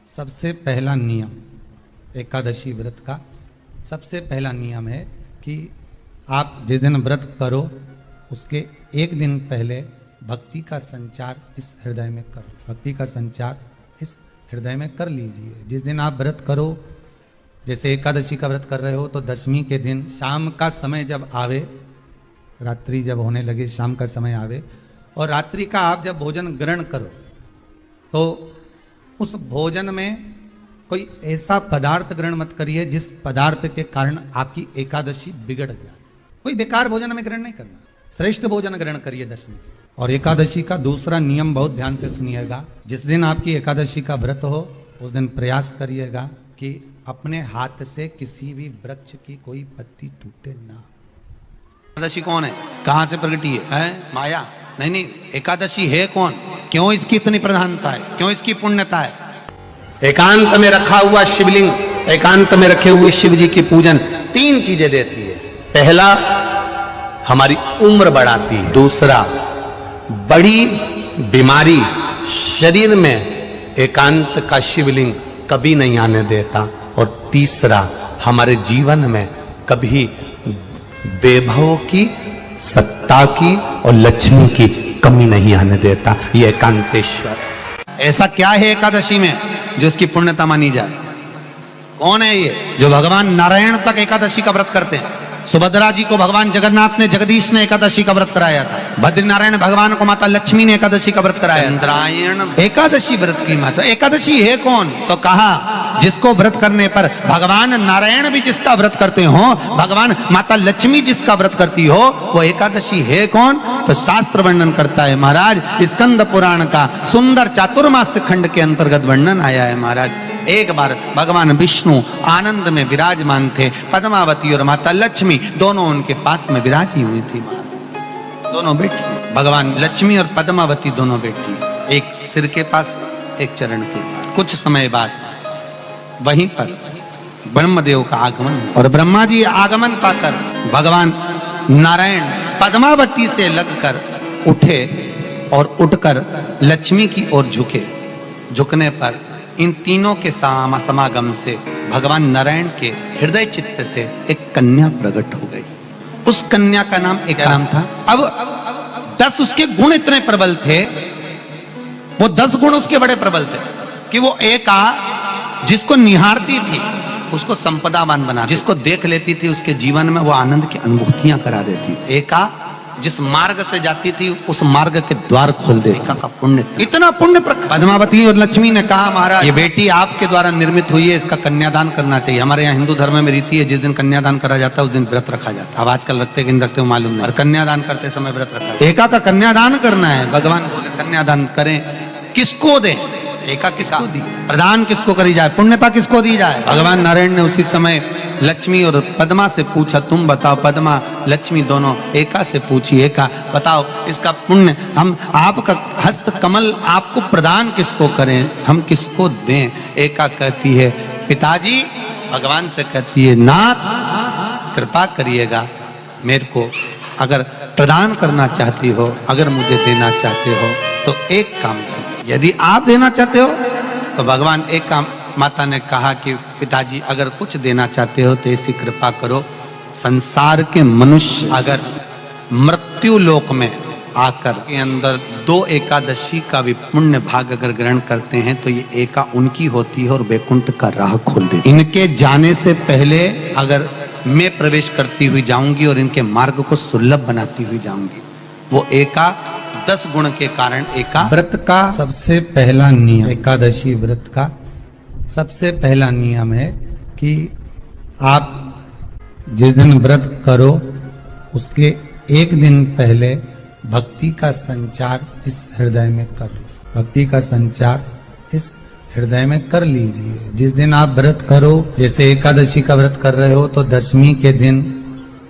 सबसे पहला नियम एकादशी व्रत का सबसे पहला नियम है कि आप जिस दिन व्रत करो उसके एक दिन पहले भक्ति का संचार इस हृदय में करो। भक्ति का संचार इस हृदय में कर लीजिए। जिस दिन आप व्रत करो, जैसे एकादशी का व्रत कर रहे हो तो दशमी के दिन शाम का समय जब आवे, रात्रि जब होने लगे, शाम का समय आवे और रात्रि का आप जब भोजन ग्रहण करो तो उस भोजन में कोई ऐसा पदार्थ ग्रहण मत करिए जिस पदार्थ के कारण आपकी एकादशी बिगड़ जाए। कोई बेकार भोजन में ग्रहण नहीं करना, श्रेष्ठ भोजन ग्रहण करिए दशमी। और एकादशी का दूसरा नियम बहुत ध्यान से सुनिएगा। जिस दिन आपकी एकादशी का व्रत हो उस दिन प्रयास करिएगा कि अपने हाथ से किसी भी वृक्ष की कोई पत्ती टूटे ना। एकादशी कौन है, कहां से प्रगटी है? माया नहीं, एकादशी है कौन, क्यों इसकी इतनी प्रधानता है, क्यों इसकी पुण्यता है? एकांत में रखा हुआ शिवलिंग, एकांत में रखे हुए शिव जी की पूजन तीन चीजें देती है। पहला, हमारी उम्र बढ़ाती है। दूसरा, बड़ी बीमारी शरीर में एकांत का शिवलिंग कभी नहीं आने देता। और तीसरा, हमारे जीवन में कभी वैभव की, सत्ता की और लक्ष्मी की कमी नहीं आने देता। ये एकांतेश्वर। ऐसा क्या है एकादशी में जो इसकी पुण्यता मानी जाए? कौन है ये? जो भगवान नारायण तक एकादशी का व्रत करते हैं। सुभद्रा जी को भगवान जगन्नाथ ने, जगदीश ने एकादशी का व्रत कराया था। बद्रीनारायण भगवान को माता लक्ष्मी ने एकादशी का व्रत कराया। नारायण एकादशी व्रत की माता। एकादशी है कौन? तो कहा जिसको व्रत करने पर भगवान नारायण भी जिसका व्रत करते हो, भगवान माता लक्ष्मी जिसका व्रत करती हो, वो एकादशी है कौन? तो शास्त्र वर्णन करता है महाराज। स्कंद पुराण का सुंदर चातुर्मास्य खंड के अंतर्गत वर्णन आया है महाराज। एक बार भगवान विष्णु आनंद में विराजमान थे। पद्मावती और माता लक्ष्मी दोनों उनके पास में विराजी हुई थी। दोनों बैठी, भगवान लक्ष्मी और पद्मावती दोनों बैठी, एक सिर के पास, एक चरण के पास। कुछ समय बाद वहीं पर ब्रह्मदेव का आगमन और ब्रह्मा जी आगमन पाकर भगवान नारायण पद्मावती से लगकर उठे और उठकर लक्ष्मी की ओर झुके। झुकने पर इन तीनों के समागम से भगवान नारायण के हृदय चित्त से एक कन्या प्रकट हो गई। उस कन्या का नाम एक नाम था। अब 10 उसके गुण इतने प्रबल थे, वो 10 गुण उसके बड़े प्रबल थे कि वो एका जिसको निहारती थी उसको संपदावान बना, जिसको देख लेती थी उसके जीवन में वो आनंद की अनुभूतियां करा देती थी। एका जिस मार्ग से जाती थी उस मार्ग के द्वार खोल दे। एका का पुण्य, इतना पुण्य। पद्मावती और लक्ष्मी ने कहा महाराज ये बेटी आपके द्वारा निर्मित हुई है, इसका कन्यादान करना चाहिए। हमारे यहाँ हिंदू धर्म में रीति है, जिस दिन कन्यादान करा जाता है उस दिन व्रत रखा जाता है। अब आजकल रखते कि नहीं रखते हो मालूम नहीं, और कन्यादान करते समय व्रत रखा। एका का कन्यादान करना है। भगवान बोले कन्यादान करें, किसको दें? एका किसको दी? प्रदान किसको करी जाए? पुण्यता किसको दी जाए? भगवान नारायण ने उसी समय लक्ष्मी और पद्मा से पूछा, तुम बताओ। पद्मा लक्ष्मी दोनों एका से पूछी, एका बताओ इसका पुण्य, हम आपका हस्त कमल आपको प्रदान किसको करें, हम किसको दें? एका कहती है पिताजी। भगवान से कहती है नाथ कृपा करिएगा मेरे को, अगर प्रदान करना चाहती हो, अगर मुझे देना चाहते हो तो एक काम करो। यदि आप देना चाहते हो तो भगवान एक काम, माता ने कहा कि पिताजी अगर कुछ देना चाहते हो तो ऐसी कृपा करो, संसार के मनुष्य अगर मृत्यु लोक में आकर के अंदर 2 एकादशी का भी पुण्य भाग अगर ग्रहण करते हैं तो ये एका उनकी होती है और वैकुंठ का राह खोल देती। इनके जाने से पहले अगर मैं प्रवेश करती हुई जाऊंगी और इनके मार्ग को सुलभ बनाती हुई जाऊंगी। वो एका 10 गुण के कारण एका व्रत का सबसे पहला नियम, एकादशी व्रत का सबसे पहला नियम है कि आप जिस दिन व्रत करो उसके एक दिन पहले भक्ति का संचार इस हृदय में करो। भक्ति का संचार इस हृदय में कर लीजिए। जिस दिन आप व्रत करो, जैसे एकादशी का व्रत कर रहे हो तो दशमी के दिन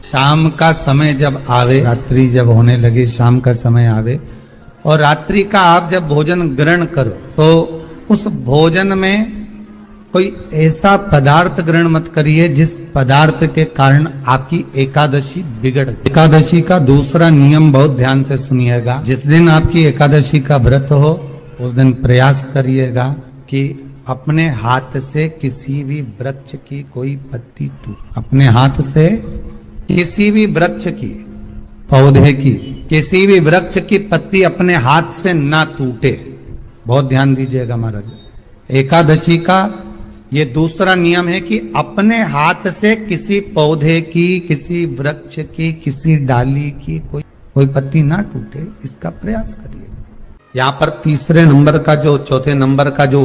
शाम का समय जब आवे, रात्रि जब होने लगे, शाम का समय आवे और रात्रि का आप जब भोजन ग्रहण करो तो उस भोजन में कोई ऐसा पदार्थ ग्रहण मत करिए जिस पदार्थ के कारण आपकी एकादशी बिगड़। एकादशी का दूसरा नियम बहुत ध्यान से सुनिएगा। जिस दिन आपकी एकादशी का व्रत हो उस दिन प्रयास करिएगा कि अपने हाथ से किसी भी वृक्ष की कोई पत्ती टूट, अपने हाथ से किसी भी वृक्ष की, पौधे की, किसी भी वृक्ष की पत्ती अपने हाथ से ना टूटे। बहुत ध्यान दीजिएगा महाराज। एकादशी का ये दूसरा नियम है कि अपने हाथ से किसी पौधे की, किसी वृक्ष की, किसी डाली की कोई पत्ती ना टूटे, इसका प्रयास करिए। यहां पर तीसरे नंबर का जो, चौथे नंबर का जो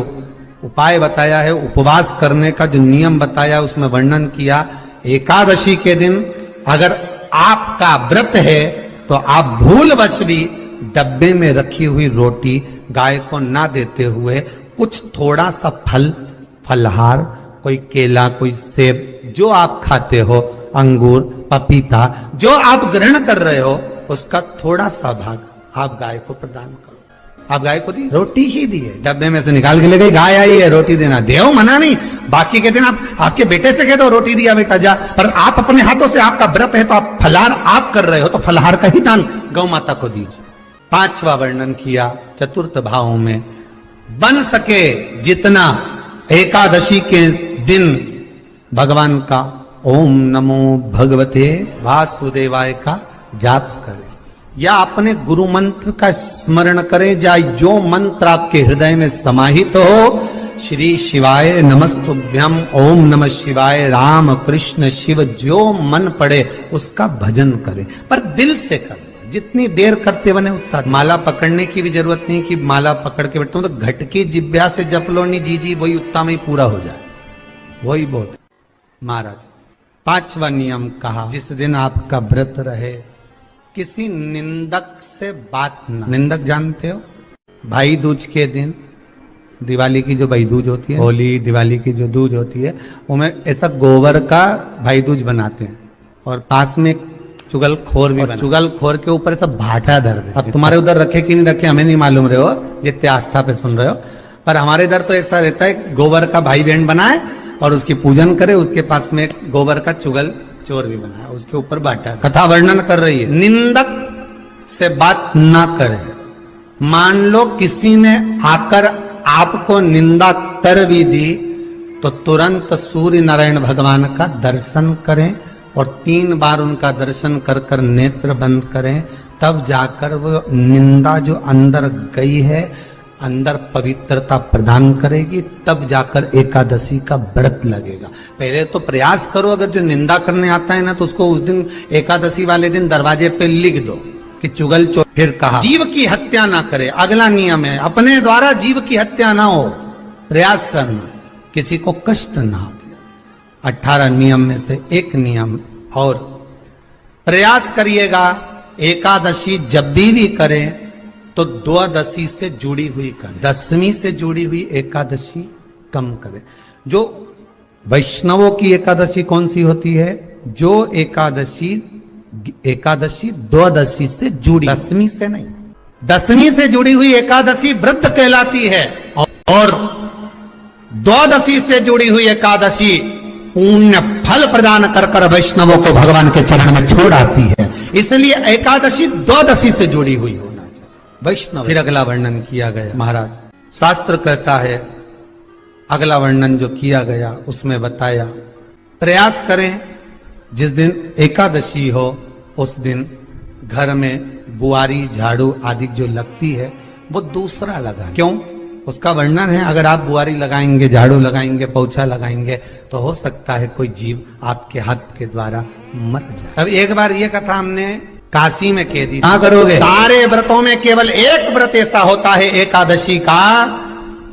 उपाय बताया है, उपवास करने का जो नियम बताया, उसमें वर्णन किया एकादशी के दिन अगर आपका व्रत है तो आप भूलवश भी डब्बे में रखी हुई रोटी गाय को ना देते हुए कुछ थोड़ा सा फलहार, कोई केला, कोई सेब, जो आप खाते हो, अंगूर, पपीता, जो आप ग्रहण कर रहे हो, उसका थोड़ा सा भाग आप गाय को प्रदान करो। आप गाय को दी, रोटी ही दी है, डब्बे में से निकाल के ले गई, गाय आई है, रोटी देना, देव मना नहीं। बाकी के दिन आप आपके बेटे से कह दो रोटी दिया बेटा जा, पर आप अपने हाथों से, आपका व्रत है तो आप फलाहार आप कर रहे हो तो फलाहार का ही दान गौ माता को दीजिए। पांचवा वर्णन किया चतुर्थ भाव में, बन सके जितना एकादशी के दिन भगवान का ओम नमो भगवते वासुदेवाय का जाप करे, या अपने गुरु मंत्र का स्मरण करे, या जो मंत्र आपके हृदय में समाहित हो, श्री शिवाय नमस्तुभ्यम, ओम नमः शिवाय, राम कृष्ण शिव, जो मन पड़े उसका भजन करे, पर दिल से करे। जितनी देर करते बने उतना। माला पकड़ने की भी जरूरत नहीं कि माला पकड़ के बैठता हूं तो घटकी जिब्या से जप लो नहीं जी, वही उतना में ही पूरा हो जाए, वही बहुत। महाराज पांचवा नियम कहा, जिस दिन आपका व्रत रहे किसी निंदक से बात ना। निंदक जानते हो, भाई दूज के दिन, दिवाली की जो भाई दूज होती है, होली दिवाली की जो दूज होती है, उनमें ऐसा गोबर का भाई दूज बनाते हैं और पास में चुगलखोर भी, चुगलखोर के ऊपर ऐसा भाटा धर देते। अब तुम्हारे उधर रखे कि नहीं रखे हमें नहीं मालूम रहे हो, जितने आस्था पे सुन रहे हो, पर हमारे इधर तो ऐसा रहता है, गोबर का भाई बहन बनाए और उसकी पूजन करे, उसके पास में गोबर का चुगल चोर भी बनाया, उसके ऊपर बाटा। कथा वर्णन कर रही है, निंदक से बात ना करे। मान लो किसी ने आकर आपको निंदा कर भी दी तो तुरंत सूर्य नारायण भगवान का दर्शन करें और 3 बार उनका दर्शन कर कर नेत्र बंद करें, तब जाकर वो निंदा जो अंदर गई है, अंदर पवित्रता प्रदान करेगी, तब जाकर एकादशी का व्रत लगेगा। पहले तो प्रयास करो, अगर जो निंदा करने आता है ना तो उसको उस दिन एकादशी वाले दिन दरवाजे पे लिख दो कि चुगल चोर। फिर कहा जीव की हत्या ना करे, अगला नियम है, अपने द्वारा जीव की हत्या ना हो, प्रयास करना, किसी को कष्ट ना हो। 18 नियम में से एक नियम और, प्रयास करिएगा एकादशी जब भी करें तो द्वादशी से जुड़ी हुई करें, 10वीं से जुड़ी हुई एकादशी कम करें। जो वैष्णवों की एकादशी कौन सी होती है, जो एकादशी द्वादशी से जुड़ी, 10वीं से नहीं, 10वीं से जुड़ी हुई एकादशी व्रत कहलाती है, और द्वादशी से जुड़ी हुई एकादशी पुण्य फल प्रदान कर कर वैष्णवों को भगवान के चरण में छोड़ आती है। इसलिए एकादशी द्वादशी से जुड़ी हुई होना चाहिए वैष्णव। फिर अगला वर्णन किया गया, महाराज शास्त्र कहता है, अगला वर्णन जो किया गया उसमें बताया, प्रयास करें जिस दिन एकादशी हो उस दिन घर में बुआरी झाड़ू आदि जो लगती है वो दूसरा लगा। क्यों? उसका वर्णन है, अगर आप बुआरी लगाएंगे, झाड़ू लगाएंगे, पोछा लगाएंगे तो हो सकता है कोई जीव आपके हाथ के द्वारा मर जाए। अब एक बार ये कथा हमने काशी में कह दी, क्या करोगे? सारे व्रतों में केवल एक व्रत ऐसा होता है एकादशी का,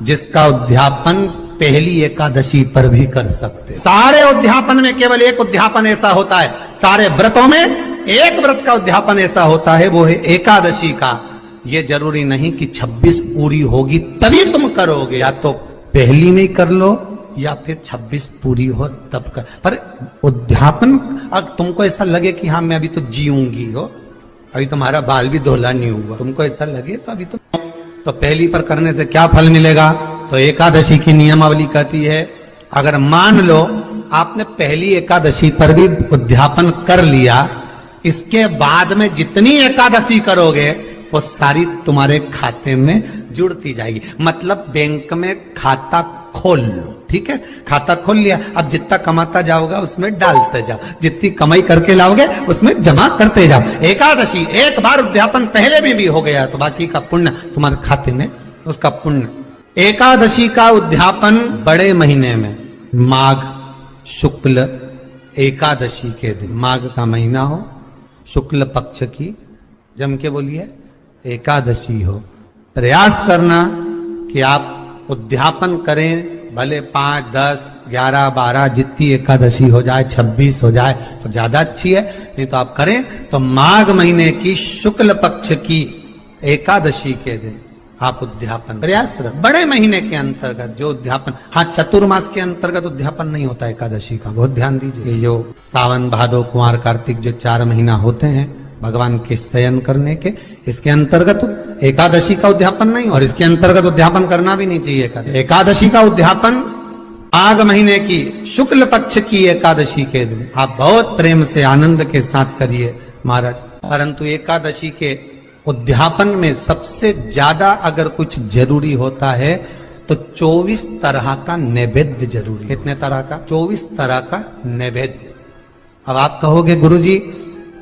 जिसका उद्यापन पहली एकादशी पर भी कर सकते। सारे उद्यापन में केवल एक उद्यापन ऐसा होता है, सारे व्रतों में एक व्रत का उद्यापन ऐसा होता है, वो है एकादशी का। ये जरूरी नहीं कि 26 पूरी होगी तभी तुम करोगे, या तो पहली में कर लो या फिर 26 पूरी हो तब कर। पर उद्यापन, अगर तुमको ऐसा लगे कि हाँ मैं अभी तो जीऊंगी हो, अभी तुम्हारा बाल भी धोला नहीं हुआ, तुमको ऐसा लगे तो अभी तो पहली पर करने से क्या फल मिलेगा? तो एकादशी की नियमावली कहती है, अगर मान लो आपने पहली एकादशी पर भी उद्यापन कर लिया, इसके बाद में जितनी एकादशी करोगे वो सारी तुम्हारे खाते में जुड़ती जाएगी। मतलब बैंक में खाता खोल लो, ठीक है, खाता खोल लिया, अब जितना कमाता जाओगा उसमें डालते जाओ, जितनी कमाई करके लाओगे उसमें जमा करते जाओ। एकादशी एक बार उद्यापन पहले में भी हो गया तो बाकी का पुण्य तुम्हारे खाते में, उसका पुण्य। एकादशी का उद्यापन बड़े महीने में माघ शुक्ल एकादशी के दिन, माघ का महीना हो, शुक्ल पक्ष की, जम के बोलिए, एकादशी हो। प्रयास करना कि आप उद्यापन करें, भले 5, 10, 11, 12 जितनी एकादशी हो जाए, 26 हो जाए तो ज्यादा अच्छी है, नहीं तो आप करें तो माघ महीने की शुक्ल पक्ष की एकादशी के दिन आप उद्यापन प्रयास रख। बड़े महीने के अंतर्गत जो उद्यापन, हाँ चतुर्मास के अंतर्गत उद्यापन नहीं होता एकादशी का, बहुत ध्यान दीजिए। ये जो सावन भादो कुंवर कार्तिक जो 4 महीना होते हैं भगवान के शयन करने के, इसके अंतर्गत एकादशी का उद्यापन नहीं, और इसके अंतर्गत उद्यापन करना भी नहीं चाहिए। एकादशी का उद्यापन माघ महीने की शुक्ल पक्ष की एकादशी के दिन आप बहुत प्रेम से आनंद के साथ करिए महाराज। परंतु एकादशी के उद्यापन में सबसे ज्यादा अगर कुछ जरूरी होता है तो 24 तरह का नैवेद्य जरूरी। कितने तरह का? 24 तरह का नैवेद्य। अब आप कहोगे गुरुजी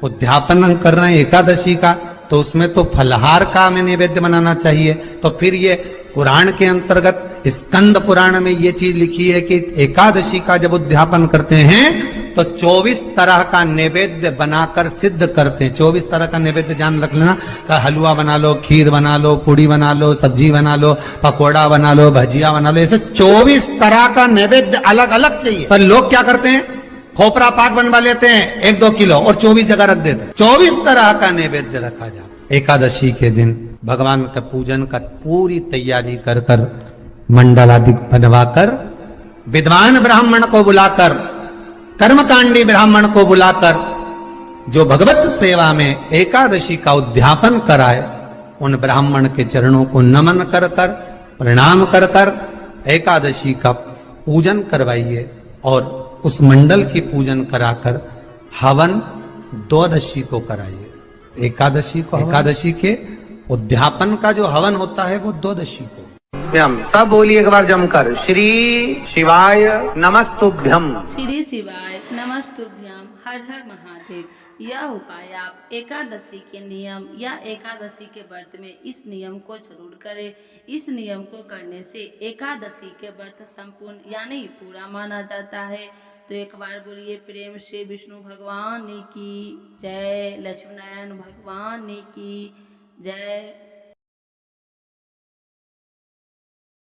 उद्यापन हम कर रहे हैं एकादशी का, तो उसमें तो फलहार का हमें नैवेद्य बनाना चाहिए। तो फिर ये पुराण के अंतर्गत स्कंद पुराण में ये चीज लिखी है कि एकादशी का जब उद्यापन करते हैं तो 24 तरह का नैवेद्य बनाकर सिद्ध करते हैं। 24 तरह का नैवेद्य जान रख लेना, हलवा बना लो, खीर बना लो, पूड़ी बना लो, सब्जी बना लो, पकोड़ा बना लो, भजिया बना लो, ऐसे 24 तरह का नैवेद्य अलग अलग चाहिए। पर लोग क्या करते हैं, खोपरा पाक बनवा लेते हैं 1-2 किलो और 24 जगह रख देते हैं। 24 तरह का नैवेद्य रखा जाता। एकादशी के दिन भगवान का पूजन का पूरी तैयारी कर कर, मंडल आदि बनवाकर, विद्वान ब्राह्मण को बुलाकर, कर्मकांडी ब्राह्मण को बुलाकर, जो भगवत सेवा में एकादशी का उद्यापन कराए, उन ब्राह्मण के चरणों को नमन कर कर, प्रणाम कर कर एकादशी का पूजन करवाइए। और उस मंडल की पूजन कराकर हवन द्वादशी को कराइए। एकादशी को, एकादशी के उद्यापन का जो हवन होता है वो द्वादशी को। सब बोलिए एक बार जमकर, श्री शिवाय नमस्तुभ्यम। श्री शिवाय नमस्तुभ्यम। हर हर महादेव। यह उपाय आप एकादशी के नियम या एकादशी के व्रत में इस नियम को जरूर करें। इस नियम को करने से एकादशी के व्रत संपूर्ण यानी पूरा माना जाता है। तो एक बार बोलिए प्रेम से विष्णु भगवान की जय, लक्ष्मीनारायण भगवान की जय।